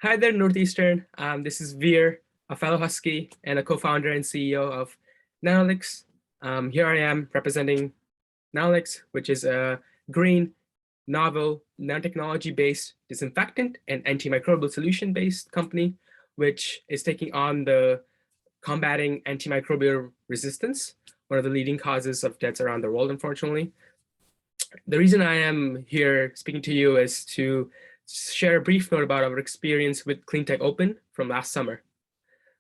Hi there, Northeastern. This is Veer, a fellow Husky and a co-founder and CEO of Nanolyx. Here I am representing Nanolyx, which is a green, novel, nanotechnology-based disinfectant and antimicrobial solution-based company, which is taking on the combating antimicrobial resistance, one of the leading causes of deaths around the world, unfortunately. The reason I am here speaking to you is to share a brief note about our experience with CleanTech Open from last summer.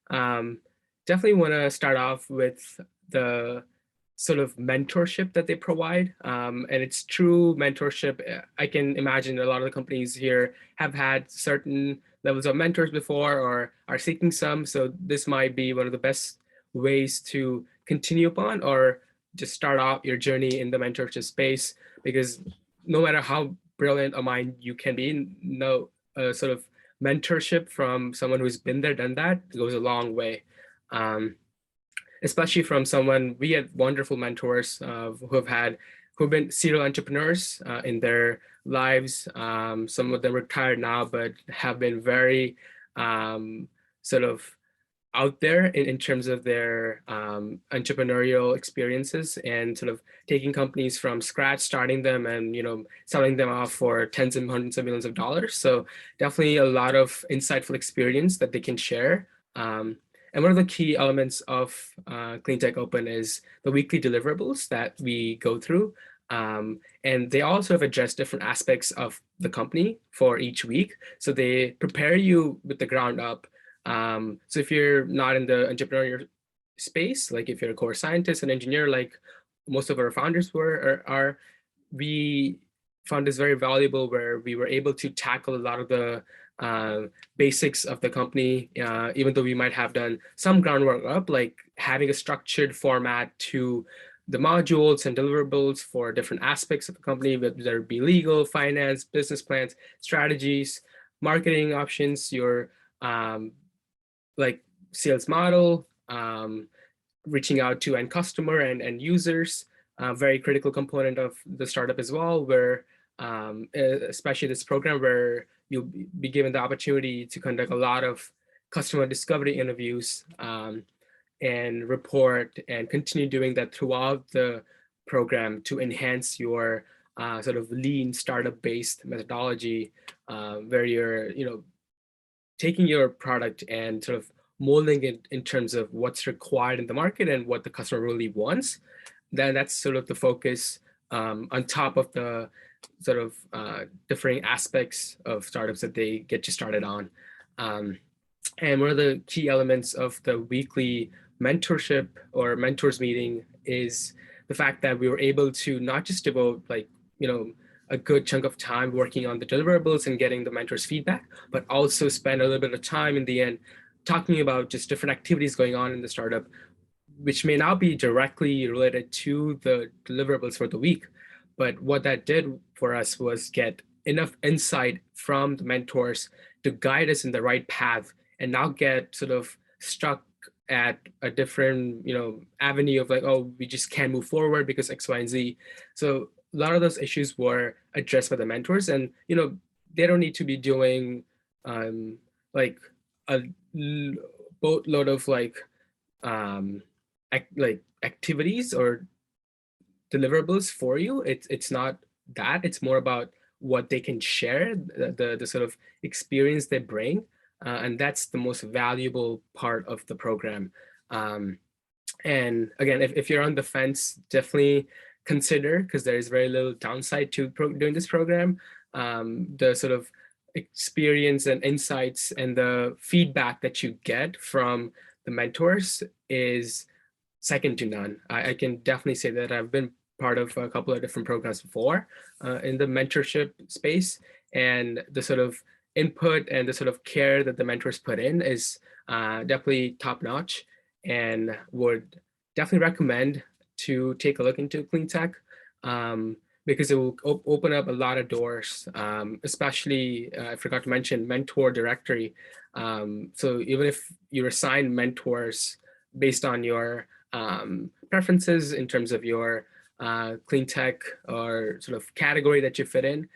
Um, Definitely want to start off with the sort of mentorship that they provide. And it's true mentorship. I can imagine a lot of the companies here have had certain levels of mentors before or are seeking some. So this might be one of the best ways to continue upon or just start out your journey in the mentorship space, because no matter how brilliant a mind you can be, no sort of mentorship from someone who's been there, done that goes a long way. Especially from someone, we had wonderful mentors who've been serial entrepreneurs in their lives. Some of them retired now, but have been very sort of out there in terms of their entrepreneurial experiences and sort of taking companies from scratch, starting them and selling them off for tens and hundreds of millions of dollars. So definitely a lot of insightful experience that they can share. And one of the key elements of CleanTech Open is the weekly deliverables that we go through. And they also have addressed different aspects of the company for each week. So they prepare you with the ground up. So if you're not in the entrepreneurial space, like if you're a core scientist and engineer, like most of our founders are, we found this very valuable, where we were able to tackle a lot of the basics of the company, even though we might have done some groundwork up, like having a structured format to the modules and deliverables for different aspects of the company, whether it be legal, finance, business plans, strategies, marketing options, your like sales model, reaching out to end customer and end users, very critical component of the startup as well, where especially this program where you'll be given the opportunity to conduct a lot of customer discovery interviews and report and continue doing that throughout the program to enhance your sort of lean startup-based methodology, where you're taking your product and sort of molding it in terms of what's required in the market and what the customer really wants. Then that's sort of the focus on top of the sort of differing aspects of startups that they get you started on. And one of the key elements of the weekly mentorship or mentors meeting is the fact that we were able to not just devote a good chunk of time working on the deliverables and getting the mentors' feedback, but also spend a little bit of time in the end talking about just different activities going on in the startup, which may not be directly related to the deliverables for the week. But what that did for us was get enough insight from the mentors to guide us in the right path and not get sort of stuck at a different avenue of like, oh, we just can't move forward because X, Y, and Z. So a lot of those issues were addressed by the mentors, and they don't need to be doing like a boatload of like activities or deliverables for you. It's not that. It's more about what they can share, the sort of experience they bring, and that's the most valuable part of the program. And again, if you're on the fence, definitely consider, because there is very little downside to doing this program. The sort of experience and insights and the feedback that you get from the mentors is second to none. I can definitely say that I've been part of a couple of different programs before in the mentorship space, and the sort of input and the sort of care that the mentors put in is definitely top notch, and would definitely recommend to take a look into CleanTech, because it will open up a lot of doors, especially I forgot to mention mentor directory. So even if you assign mentors based on your preferences in terms of your clean tech or sort of category that you fit in,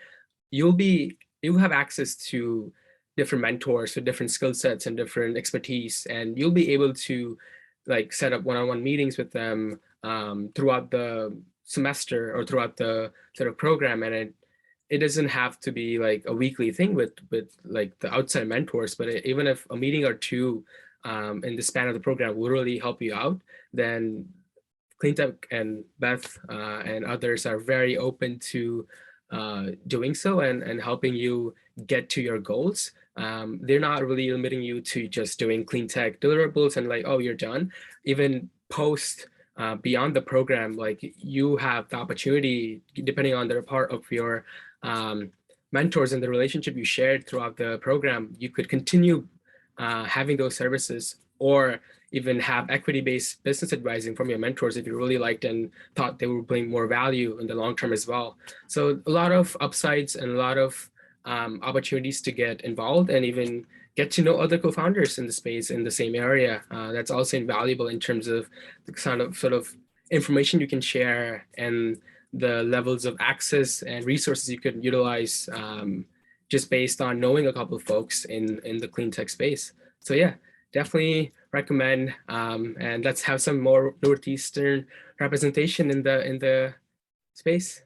you'll have access to different mentors with different skill sets and different expertise, and you'll be able to like set up one-on-one meetings with them throughout the semester or throughout the sort of program. And it doesn't have to be like a weekly thing with like the outside mentors, but even if a meeting or two in the span of the program will really help you out, then Cleantech and Beth and others are very open to doing so and helping you get to your goals. They're not really limiting you to just doing clean tech deliverables and like, oh, you're done. Even post beyond the program, like you have the opportunity, depending on the part of your mentors and the relationship you shared throughout the program, you could continue having those services, or even have equity-based business advising from your mentors if you really liked and thought they would bring more value in the long term as well. So a lot of upsides and a lot of opportunities to get involved and even get to know other co-founders in the space in the same area. That's also invaluable in terms of the kind of sort of information you can share and the levels of access and resources you could utilize just based on knowing a couple of folks in the clean tech space. So yeah, definitely recommend, and let's have some more Northeastern representation in the space.